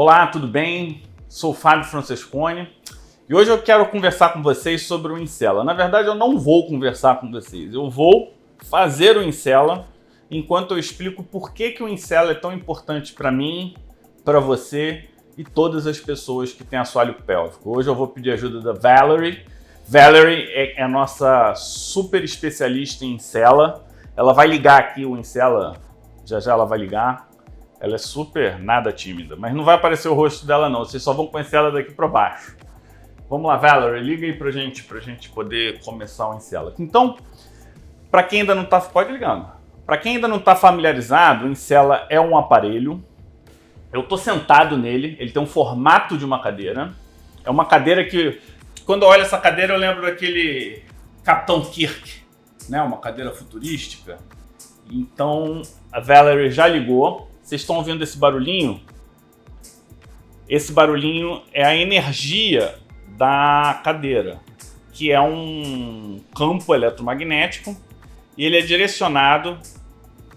Olá, tudo bem? Sou o Fábio Francesconi e hoje eu quero conversar com vocês sobre o Incela. Na verdade, eu não vou conversar com vocês, eu vou fazer o Incela enquanto eu explico por que o Incela é tão importante para mim, para você e todas as pessoas que têm assoalho pélvico. Hoje eu vou pedir ajuda da Valerie. Valerie é a nossa super especialista em Incela. Ela vai ligar aqui o Incela, já ela vai ligar. Ela é super nada tímida, mas não vai aparecer o rosto dela não, vocês só vão conhecer ela daqui para baixo. Vamos lá, Valerie, liga aí pra gente poder começar o Incela. Então, para quem ainda não tá, pode ligando. Para quem ainda não está familiarizado, o Incela é um aparelho. Eu tô sentado nele, ele tem um formato de uma cadeira. É uma cadeira que, quando eu olho essa cadeira, eu lembro daquele Capitão Kirk, né? Uma cadeira futurística. Então, a Valerie já ligou. Vocês estão ouvindo esse barulhinho? Esse barulhinho é a energia da cadeira, que é um campo eletromagnético e ele é direcionado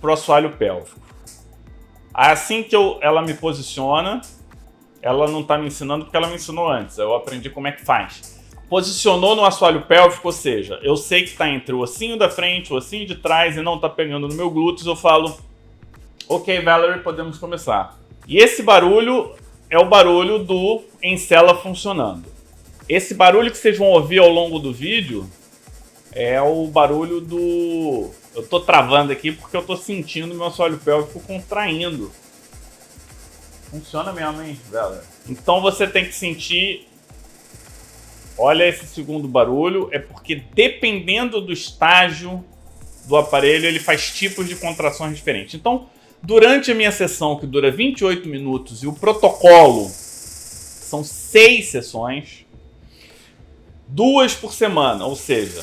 para o assoalho pélvico. Assim que ela me posiciona, ela não está me ensinando porque ela me ensinou antes, eu aprendi como é que faz. Posicionou no assoalho pélvico, ou seja, eu sei que está entre o ossinho da frente, o ossinho de trás e não está pegando no meu glúteos, eu falo: ok, Valerie, podemos começar. E esse barulho é o barulho do Incela funcionando. Esse barulho que vocês vão ouvir ao longo do vídeo é o barulho do... Eu tô travando aqui porque eu tô sentindo meu assoalho pélvico contraindo. Funciona mesmo, hein, Valerie? Então você tem que sentir... Olha esse segundo barulho, é porque dependendo do estágio do aparelho, ele faz tipos de contrações diferentes. Então, durante a minha sessão, que dura 28 minutos, e o protocolo são 6 sessões, 2 por semana, ou seja,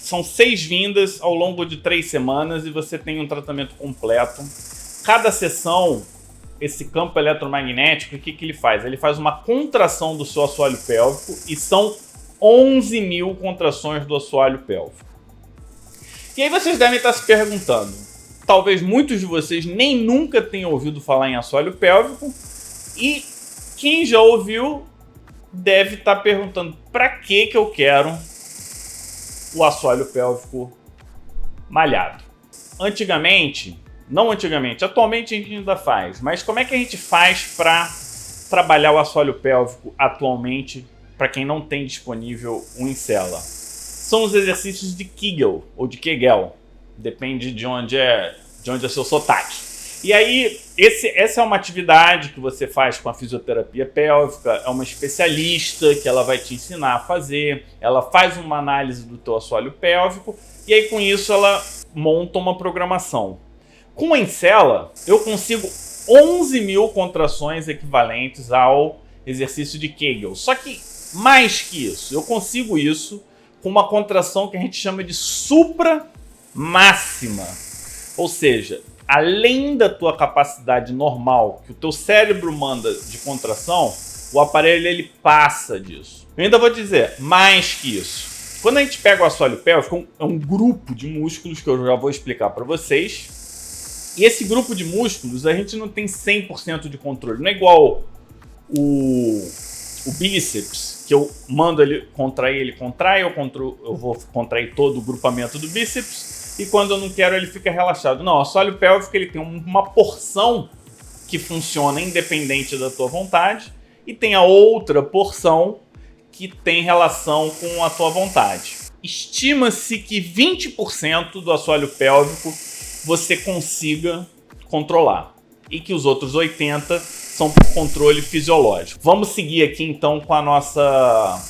são 6 vindas ao longo de 3 semanas e você tem um tratamento completo. Cada sessão, esse campo eletromagnético, o que ele faz? Ele faz uma contração do seu assoalho pélvico e são 11 mil contrações do assoalho pélvico. E aí vocês devem estar se perguntando, talvez muitos de vocês nem nunca tenham ouvido falar em assoalho pélvico e quem já ouviu deve estar perguntando para que eu quero o assoalho pélvico malhado. Atualmente a gente ainda faz, mas como é que a gente faz para trabalhar o assoalho pélvico atualmente para quem não tem disponível o Incela? São os exercícios de Kegel ou de Kegel. Depende de onde é seu sotaque. E aí, essa é uma atividade que você faz com a fisioterapia pélvica, é uma especialista que ela vai te ensinar a fazer, ela faz uma análise do teu assoalho pélvico e aí com isso ela monta uma programação. Com a Incela, eu consigo 11 mil contrações equivalentes ao exercício de Kegel. Só que, mais que isso, eu consigo isso com uma contração que a gente chama de supramáxima. Ou seja, além da tua capacidade normal, que o teu cérebro manda de contração, o aparelho ele passa disso. Eu ainda vou dizer, mais que isso. Quando a gente pega o assoalho pélvico, é um grupo de músculos que eu já vou explicar para vocês. E esse grupo de músculos, a gente não tem 100% de controle. Não é igual o bíceps, que eu mando ele contrai, eu vou contrair todo o grupamento do bíceps. E quando eu não quero, ele fica relaxado. Não, o assoalho pélvico ele tem uma porção que funciona independente da tua vontade e tem a outra porção que tem relação com a tua vontade. Estima-se que 20% do assoalho pélvico você consiga controlar e que os outros 80% são por controle fisiológico. Vamos seguir aqui então com a nossa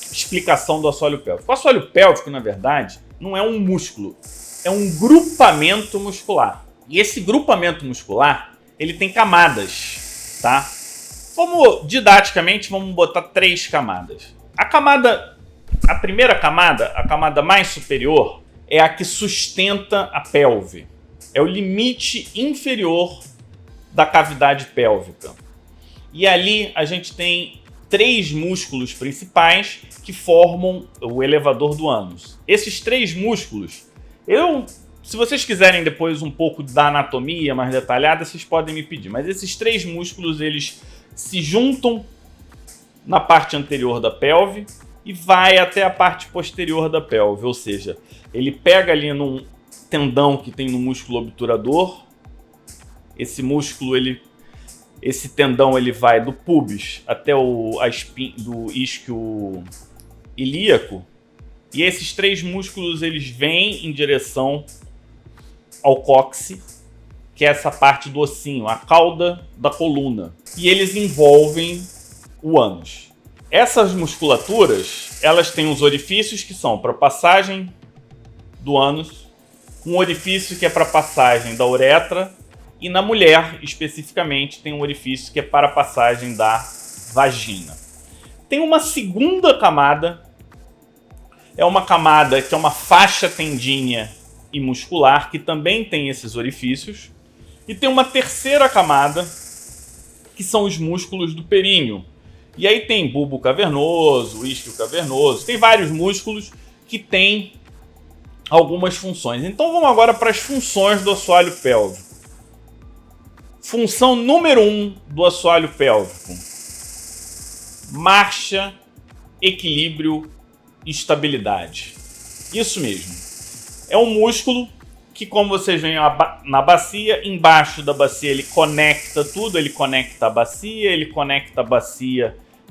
explicação do assoalho pélvico. O assoalho pélvico, na verdade, não é um músculo, é um grupamento muscular. E esse grupamento muscular, ele tem camadas, tá? Didaticamente, vamos botar 3 camadas. A primeira camada, a camada mais superior, é a que sustenta a pelve. É o limite inferior da cavidade pélvica. E ali a gente tem 3 músculos principais que formam o elevador do ânus. Esses 3 músculos, eu Se vocês quiserem depois um pouco da anatomia mais detalhada, vocês podem me pedir. Mas esses 3 músculos, eles se juntam na parte anterior da pelve e vai até a parte posterior da pelve. Ou seja, ele pega ali num tendão que tem no músculo obturador. Esse músculo, esse tendão, ele vai do pubis até do isquio ilíaco. E esses 3 músculos, eles vêm em direção ao cóccix, que é essa parte do ossinho, a cauda da coluna. E eles envolvem o ânus. Essas musculaturas, elas têm os orifícios que são para passagem do ânus, um orifício que é para passagem da uretra, e na mulher, especificamente, tem um orifício que é para passagem da vagina. Tem uma segunda camada, é uma camada que é uma faixa tendínea e muscular, que também tem esses orifícios. E tem uma terceira camada, que são os músculos do períneo. E aí tem bulbo cavernoso, isquio cavernoso, tem vários músculos que têm algumas funções. Então vamos agora para as funções do assoalho pélvico. Função número 1 do assoalho pélvico: marcha, equilíbrio e estabilidade. Isso mesmo. É um músculo que, como vocês veem na bacia, embaixo da bacia ele conecta tudo, ele conecta a bacia,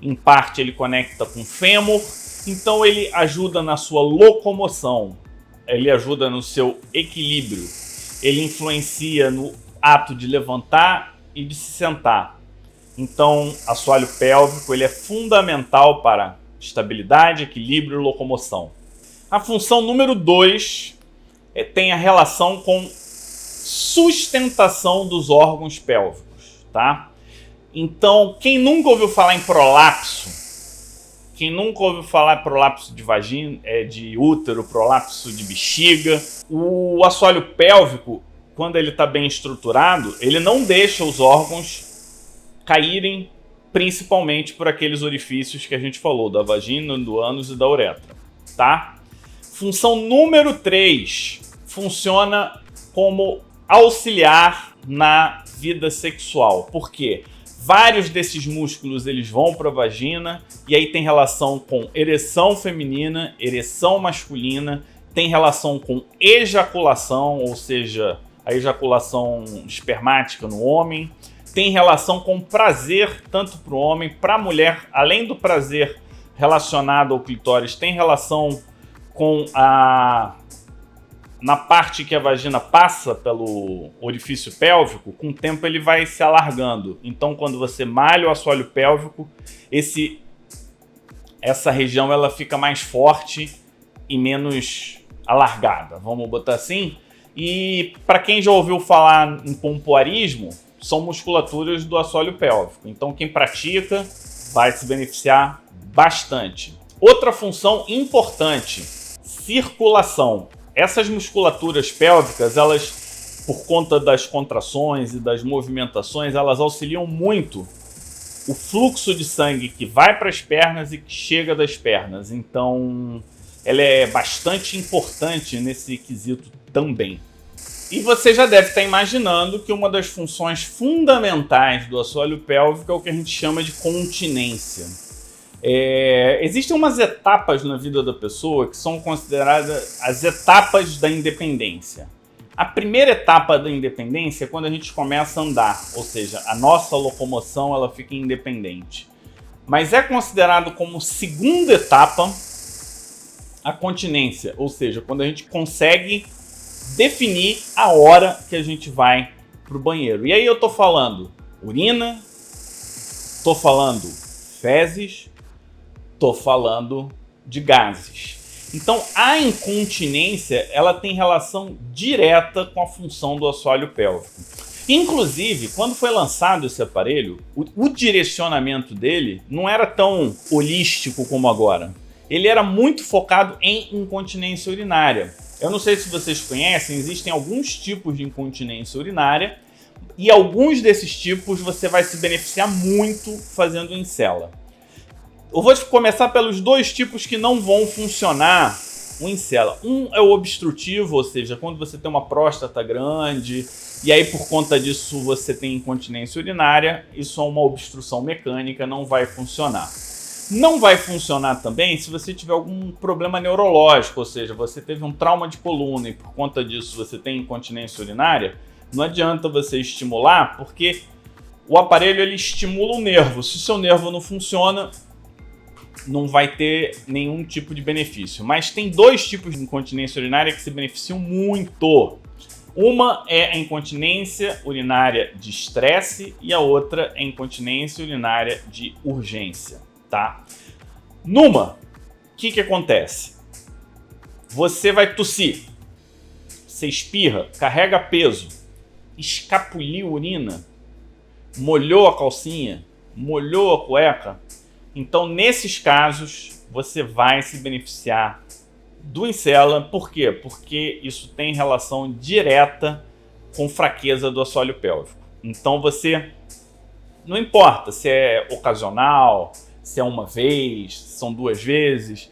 em parte ele conecta com o fêmur, então ele ajuda na sua locomoção, ele ajuda no seu equilíbrio, ele influencia no ato de levantar e de se sentar. Então, assoalho pélvico, ele é fundamental para estabilidade, equilíbrio e locomoção. A função número 2 tem a relação com sustentação dos órgãos pélvicos, tá? Então, quem nunca ouviu falar em prolapso, quem nunca ouviu falar em prolapso de vagina, de útero, prolapso de bexiga, o assoalho pélvico, quando ele está bem estruturado, ele não deixa os órgãos caírem, principalmente por aqueles orifícios que a gente falou, da vagina, do ânus e da uretra, tá? Função número 3, funciona como auxiliar na vida sexual. Por quê? Vários desses músculos eles vão para a vagina e aí tem relação com ereção feminina, ereção masculina, tem relação com ejaculação, ou seja, a ejaculação espermática no homem, tem relação com prazer tanto para o homem, para a mulher, além do prazer relacionado ao clitóris, tem relação com na parte que a vagina passa pelo orifício pélvico, com o tempo ele vai se alargando. Então, quando você malha o assoalho pélvico, essa região ela fica mais forte e menos alargada, vamos botar assim. E para quem já ouviu falar em pompoarismo, são musculaturas do assoalho pélvico. Então, quem pratica vai se beneficiar bastante. Outra função importante: circulação. Essas musculaturas pélvicas, elas, por conta das contrações e das movimentações, elas auxiliam muito o fluxo de sangue que vai para as pernas e que chega das pernas. Então, ela é bastante importante nesse quesito também. E você já deve estar imaginando que uma das funções fundamentais do assoalho pélvico é o que a gente chama de continência. Existem umas etapas na vida da pessoa que são consideradas as etapas da independência. A primeira etapa da independência é quando a gente começa a andar, ou seja, a nossa locomoção ela fica independente. Mas é considerado como segunda etapa a continência, ou seja, quando a gente consegue definir a hora que a gente vai para o banheiro. E aí eu tô falando urina, tô falando fezes, tô falando de gases. Então a incontinência ela tem relação direta com a função do assoalho pélvico. Inclusive, quando foi lançado esse aparelho, o direcionamento dele não era tão holístico como agora. Ele era muito focado em incontinência urinária. Eu não sei se vocês conhecem, existem alguns tipos de incontinência urinária e alguns desses tipos você vai se beneficiar muito fazendo em cela. Eu vou começar pelos 2 tipos que não vão funcionar o Incela. Um é o obstrutivo, ou seja, quando você tem uma próstata grande e aí por conta disso você tem incontinência urinária, isso é uma obstrução mecânica, não vai funcionar. Não vai funcionar também se você tiver algum problema neurológico, ou seja, você teve um trauma de coluna e por conta disso você tem incontinência urinária. Não adianta você estimular, porque o aparelho ele estimula o nervo. Se o seu nervo não funciona, não vai ter nenhum tipo de benefício. Mas tem dois tipos de incontinência urinária que se beneficiam muito. Uma é a incontinência urinária de estresse e a outra é a incontinência urinária de urgência, tá? Numa, o que acontece? Você vai tossir, você espirra, carrega peso, escapuliu urina, molhou a calcinha, molhou a cueca. Então, nesses casos, você vai se beneficiar do Incela. Por quê? Porque isso tem relação direta com fraqueza do assoalho pélvico. Então, você, não importa se é ocasional, se é uma vez, se são 2 vezes,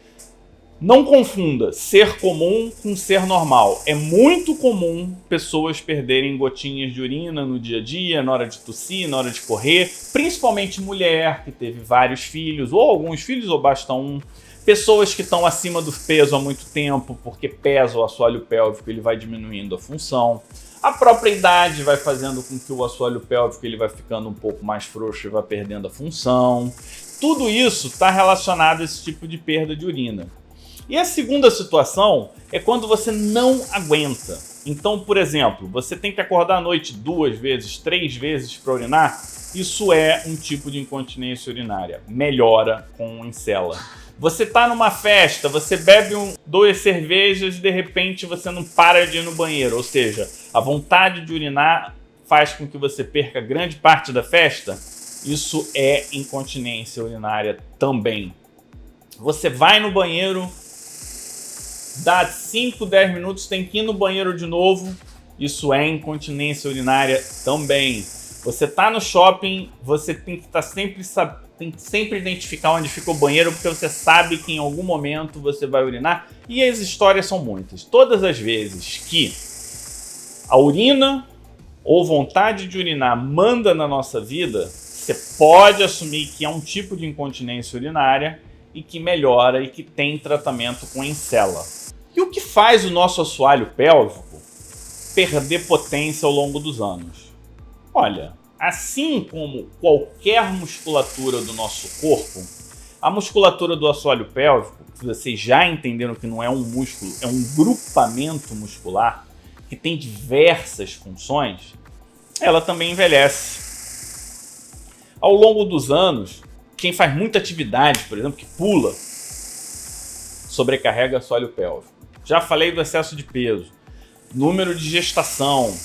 não confunda ser comum com ser normal. É muito comum pessoas perderem gotinhas de urina no dia a dia, na hora de tossir, na hora de correr, principalmente mulher que teve vários filhos, ou alguns filhos, ou basta um. Pessoas que estão acima do peso há muito tempo, porque pesa o assoalho pélvico, ele vai diminuindo a função. A própria idade vai fazendo com que o assoalho pélvico ele vai ficando um pouco mais frouxo e vai perdendo a função. Tudo isso está relacionado a esse tipo de perda de urina. E a segunda situação é quando você não aguenta. Então, por exemplo, você tem que acordar à noite 2 vezes, 3 vezes para urinar. Isso é um tipo de incontinência urinária. Melhora com o Incela. Você está numa festa, você bebe 2 cervejas e de repente você não para de ir no banheiro. Ou seja, a vontade de urinar faz com que você perca grande parte da festa. Isso é incontinência urinária também. Você vai no banheiro, dá 5, 10 minutos, tem que ir no banheiro de novo. Isso é incontinência urinária também. Você tá no shopping, você tem que sempre identificar onde fica o banheiro, porque você sabe que em algum momento você vai urinar. E as histórias são muitas. Todas as vezes que a urina ou vontade de urinar manda na nossa vida, você pode assumir que é um tipo de incontinência urinária e que melhora e que tem tratamento com Incela. E o que faz o nosso assoalho pélvico perder potência ao longo dos anos? Olha, assim como qualquer musculatura do nosso corpo, a musculatura do assoalho pélvico, que vocês já entenderam que não é um músculo, é um grupamento muscular que tem diversas funções, ela também envelhece. Ao longo dos anos, quem faz muita atividade, por exemplo, que pula, sobrecarrega o assoalho pélvico. Já falei do excesso de peso, número de gestação,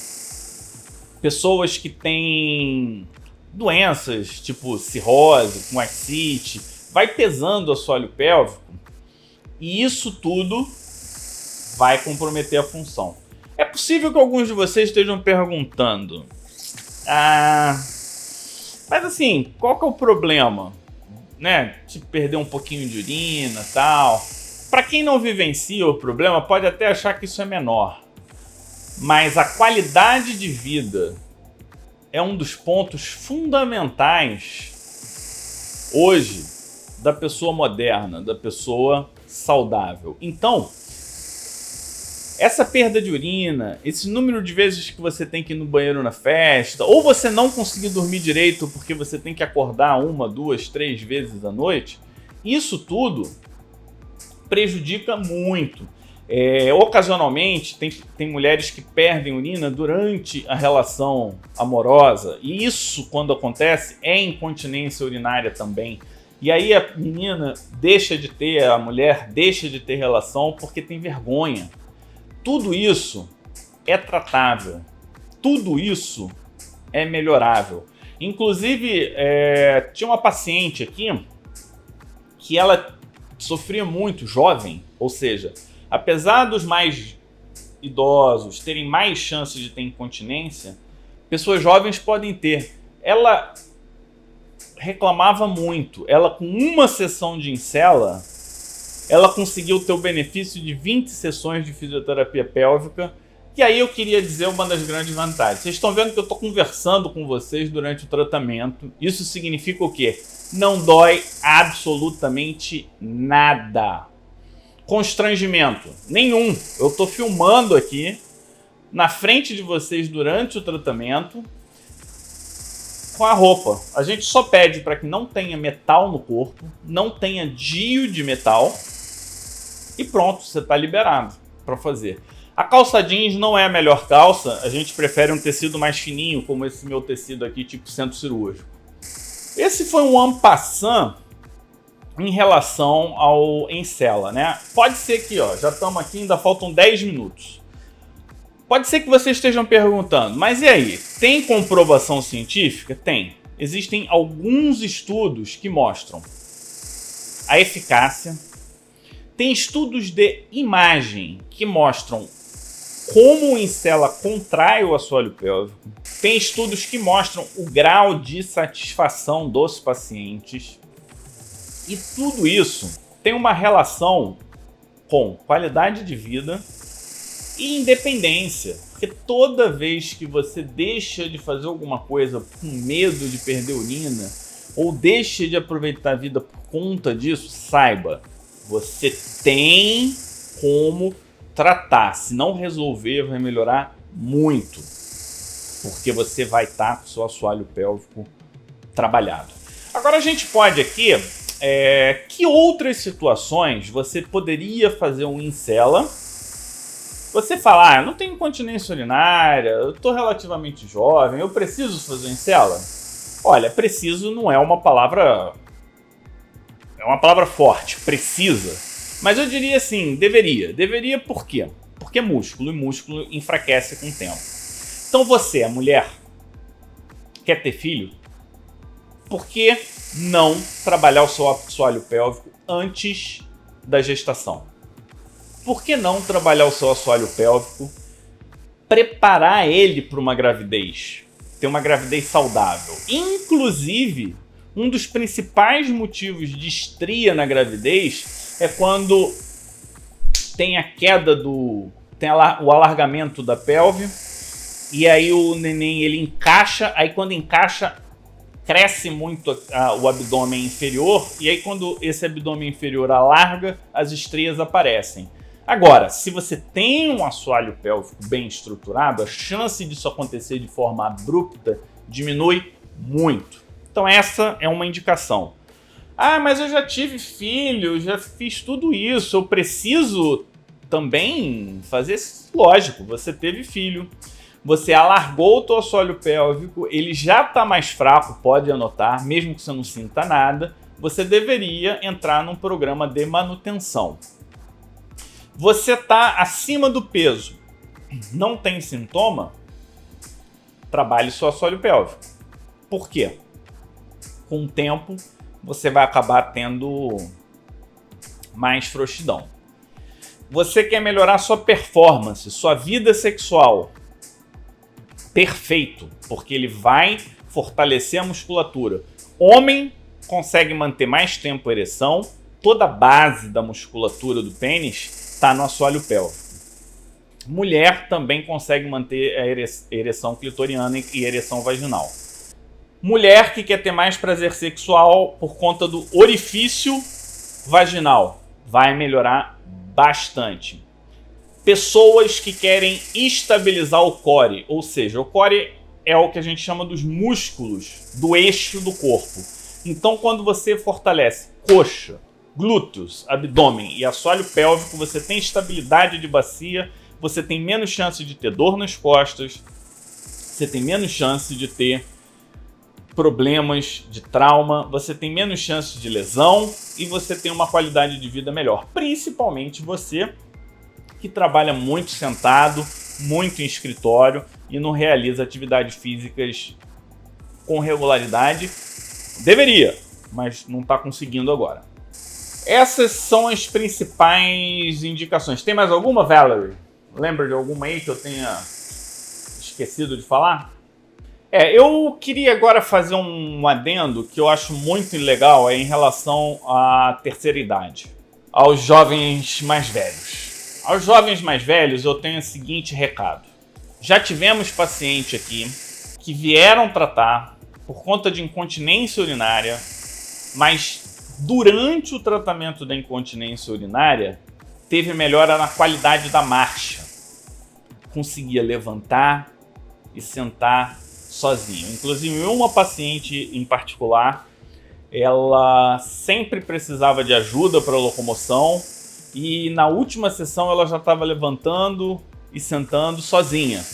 pessoas que têm doenças tipo cirrose, com ascite, vai pesando o assoalho pélvico e isso tudo vai comprometer a função. É possível que alguns de vocês estejam perguntando, mas assim, qual que é o problema? Né? Tipo, perder um pouquinho de urina e tal. Para quem não vivencia o problema, pode até achar que isso é menor. Mas a qualidade de vida é um dos pontos fundamentais hoje da pessoa moderna, da pessoa saudável. Então, essa perda de urina, esse número de vezes que você tem que ir no banheiro na festa, ou você não conseguir dormir direito porque você tem que acordar 1, 2, 3 vezes à noite, isso tudo prejudica muito. Ocasionalmente, tem mulheres que perdem urina durante a relação amorosa, e isso, quando acontece, é incontinência urinária também. E aí a mulher deixa de ter relação porque tem vergonha. Tudo isso é tratável, tudo isso é melhorável. Inclusive, tinha uma paciente aqui que ela sofria muito, jovem, ou seja, apesar dos mais idosos terem mais chances de ter incontinência, pessoas jovens podem ter. Ela reclamava muito, ela com uma sessão de Incela, ela conseguiu ter o benefício de 20 sessões de fisioterapia pélvica. E aí eu queria dizer uma das grandes vantagens. Vocês estão vendo que eu estou conversando com vocês durante o tratamento. Isso significa o quê? Não dói absolutamente nada. Constrangimento nenhum. Eu estou filmando aqui na frente de vocês durante o tratamento com a roupa. A gente só pede para que não tenha metal no corpo, não tenha DIU de metal e pronto, você está liberado para fazer. A calça jeans não é a melhor calça, a gente prefere um tecido mais fininho, como esse meu tecido aqui, tipo centro cirúrgico. Esse foi um en passant em relação ao Encela, né? Pode ser que, ó, já estamos aqui, ainda faltam 10 minutos. Pode ser que vocês estejam perguntando, mas e aí? Tem comprovação científica? Tem. Existem alguns estudos que mostram a eficácia. Tem estudos de imagem que mostram como o Encela contrai o assoalho pélvico. Tem estudos que mostram o grau de satisfação dos pacientes. E tudo isso tem uma relação com qualidade de vida e independência. Porque toda vez que você deixa de fazer alguma coisa com medo de perder urina ou deixa de aproveitar a vida por conta disso, saiba, você tem como tratar. Se não resolver, vai melhorar muito, porque você vai estar com o seu assoalho pélvico trabalhado. Agora a gente pode aqui, que outras situações você poderia fazer um Encela? Você fala, eu não tenho incontinência urinária, eu estou relativamente jovem, eu preciso fazer um Encela? Olha, preciso não é uma palavra... É uma palavra forte, precisa. Mas eu diria assim, deveria. Deveria por quê? Porque é músculo, e músculo enfraquece com o tempo. Então você, a mulher, quer ter filho? Por que não trabalhar o seu assoalho pélvico antes da gestação? Por que não trabalhar o seu assoalho pélvico, preparar ele para uma gravidez? Ter uma gravidez saudável. Inclusive, um dos principais motivos de estria na gravidez é quando tem a queda tem o alargamento da pelve e aí o neném ele encaixa, aí quando encaixa cresce muito o abdômen inferior e aí quando esse abdômen inferior alarga, as estrias aparecem. Agora, se você tem um assoalho pélvico bem estruturado, a chance disso acontecer de forma abrupta diminui muito. Então essa é uma indicação. Ah, mas eu já tive filho, já fiz tudo isso, eu preciso também fazer isso? Lógico, você teve filho, você alargou o seu assoalho pélvico, ele já está mais fraco, pode anotar, mesmo que você não sinta nada, você deveria entrar num programa de manutenção. Você está acima do peso, não tem sintoma, trabalhe seu assoalho pélvico. Por quê? Com o tempo, você vai acabar tendo mais frouxidão. Você quer melhorar sua performance, sua vida sexual. Perfeito, porque ele vai fortalecer a musculatura. Homem consegue manter mais tempo a ereção, toda a base da musculatura do pênis está no assoalho pélvico. Mulher também consegue manter a ereção clitoriana e ereção vaginal. Mulher que quer ter mais prazer sexual por conta do orifício vaginal vai melhorar bastante. Pessoas que querem estabilizar o core, ou seja, o core é o que a gente chama dos músculos do eixo do corpo. Então, quando você fortalece coxa, glúteos, abdômen e assoalho pélvico, você tem estabilidade de bacia, você tem menos chance de ter dor nas costas, você tem menos chance de ter problemas de trauma, você tem menos chance de lesão e você tem uma qualidade de vida melhor. Principalmente você que trabalha muito sentado, muito em escritório e não realiza atividades físicas com regularidade. Deveria, mas não está conseguindo agora. Essas são as principais indicações. Tem mais alguma, Valerie? Lembra de alguma aí que eu tenha esquecido de falar? Eu queria agora fazer um adendo que eu acho muito legal em relação à terceira idade. aos jovens mais velhos. Aos jovens mais velhos eu tenho o seguinte recado. Já tivemos paciente aqui que vieram tratar por conta de incontinência urinária, mas durante o tratamento da incontinência urinária teve melhora na qualidade da marcha. Conseguia levantar e sentar sozinho. Inclusive, uma paciente em particular, ela sempre precisava de ajuda para locomoção e na última sessão ela já estava levantando e sentando sozinha.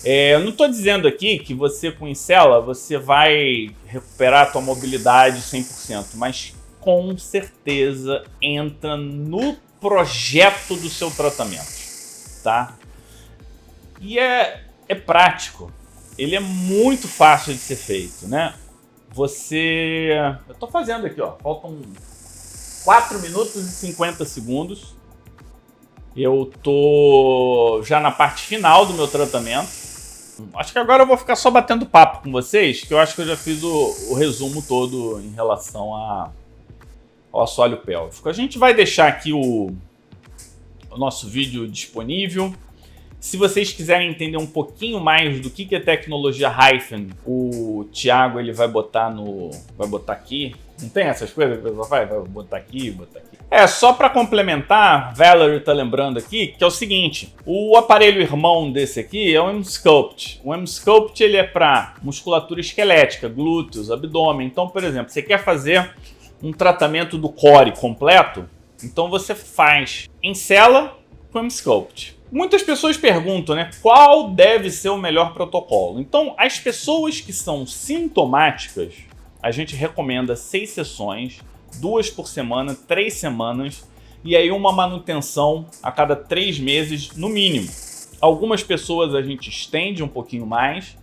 Eu não estou dizendo aqui que você com Incela você vai recuperar a tua mobilidade 100%, mas com certeza entra no projeto do seu tratamento, tá? E é prático, ele é muito fácil de ser feito, né? Eu tô fazendo aqui, ó, faltam 4 minutos e 50 segundos. Eu tô já na parte final do meu tratamento. Acho que agora eu vou ficar só batendo papo com vocês, que eu acho que eu já fiz o resumo todo em relação ao assoalho pélvico. A gente vai deixar aqui o nosso vídeo disponível. Se vocês quiserem entender um pouquinho mais do que é tecnologia Hyphen, o Thiago ele vai botar aqui. Não tem essas coisas que o pessoal faz? Vai botar aqui, botar aqui. Só para complementar, Valerie tá lembrando aqui que é o seguinte, o aparelho irmão desse aqui é o M-Sculpt. O M-Sculpt ele é para musculatura esquelética, glúteos, abdômen. Então, por exemplo, você quer fazer um tratamento do core completo, então você faz Incela com M-Sculpt. Muitas pessoas perguntam, né, qual deve ser o melhor protocolo? Então, as pessoas que são sintomáticas, a gente recomenda 6 sessões, 2 por semana, 3 semanas, e aí uma manutenção a cada 3 meses no mínimo. Algumas pessoas a gente estende um pouquinho mais,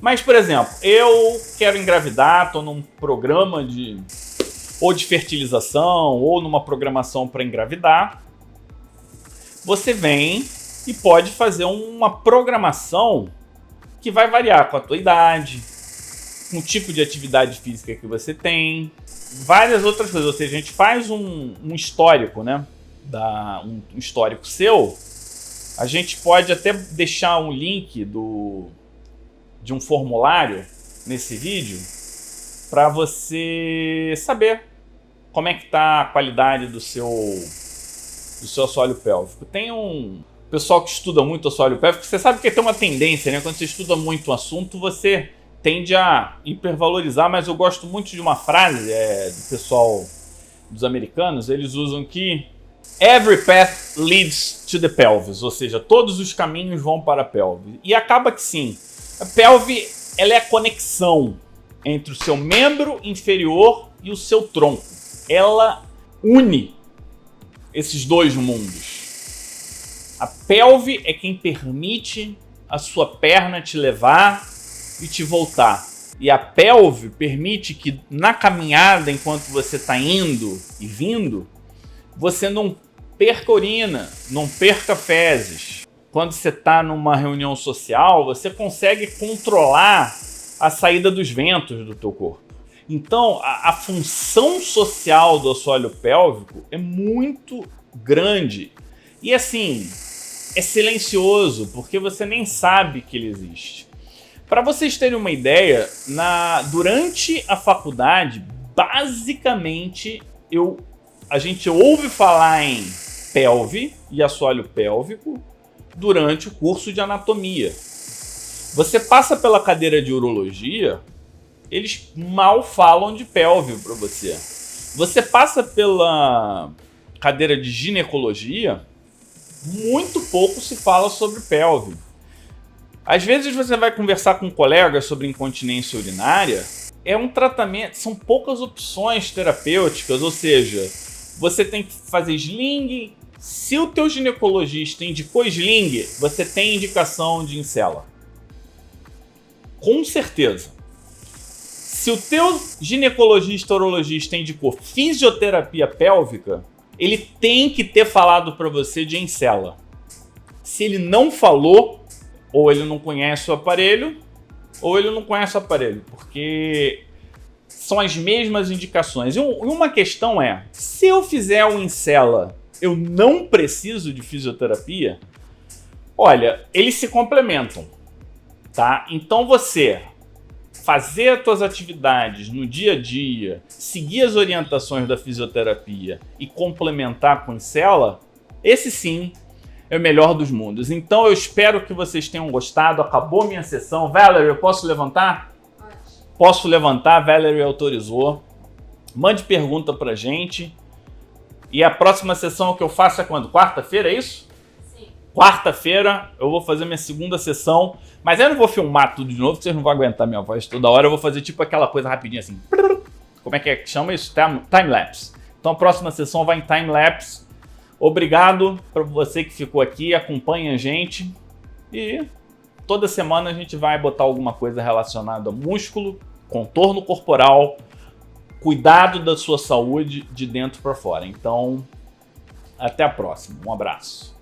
mas, por exemplo, eu quero engravidar, estou num programa de fertilização ou numa programação para engravidar, você vem e pode fazer uma programação que vai variar com a tua idade, com o tipo de atividade física que você tem, várias outras coisas. Ou seja, a gente faz um histórico, né? Um histórico seu. A gente pode até deixar um link de um formulário nesse vídeo para você saber como é que está a qualidade do seu assoalho pélvico. Tem um pessoal que estuda muito assoalho pélvico, você sabe que tem uma tendência, né? Quando você estuda muito um assunto, você tende a hipervalorizar, mas eu gosto muito de uma frase do pessoal dos americanos, eles usam que every path leads to the pelvis, ou seja, todos os caminhos vão para a pelve. E acaba que sim, a pelve ela é a conexão entre o seu membro inferior e o seu tronco. Ela une esses dois mundos. A pelve é quem permite a sua perna te levar e te voltar. E a pelve permite que na caminhada, enquanto você está indo e vindo, você não perca urina, não perca fezes. Quando você está numa reunião social, você consegue controlar a saída dos ventos do teu corpo. Então, a função social do assoalho pélvico é muito grande. E assim, é silencioso, porque você nem sabe que ele existe. Para vocês terem uma ideia, durante a faculdade, basicamente, a gente ouve falar em pelve e assoalho pélvico durante o curso de anatomia. Você passa pela cadeira de urologia, eles mal falam de pelve para você. Você passa pela cadeira de ginecologia, muito pouco se fala sobre pelve. Às vezes você vai conversar com um colega sobre incontinência urinária, é um tratamento, são poucas opções terapêuticas, ou seja, você tem que fazer sling. Se o teu ginecologista indicou sling, você tem indicação de Incela. Com certeza. Se o teu ginecologista urologista indicou fisioterapia pélvica, ele tem que ter falado para você de Incela. Se ele não falou, ou ele não conhece o aparelho, porque são as mesmas indicações. E uma questão é, se eu fizer o Incela, eu não preciso de fisioterapia? Olha, eles se complementam, tá? Então você fazer as suas atividades no dia a dia, seguir as orientações da fisioterapia e complementar com o Incela, esse sim é o melhor dos mundos. Então eu espero que vocês tenham gostado. Acabou minha sessão. Valerie, eu posso levantar? Posso levantar, Valerie autorizou. Mande pergunta pra gente. E a próxima sessão que eu faço é quando? Quarta-feira, é isso? Sim. Quarta-feira eu vou fazer minha segunda sessão. Mas eu não vou filmar tudo de novo, porque vocês não vão aguentar minha voz toda hora. Eu vou fazer tipo aquela coisa rapidinha assim. Como é que chama isso? Time-lapse. Então a próxima sessão vai em time-lapse. Obrigado para você que ficou aqui, acompanha a gente. E toda semana a gente vai botar alguma coisa relacionada a músculo, contorno corporal, cuidado da sua saúde de dentro para fora. Então, até a próxima. Um abraço.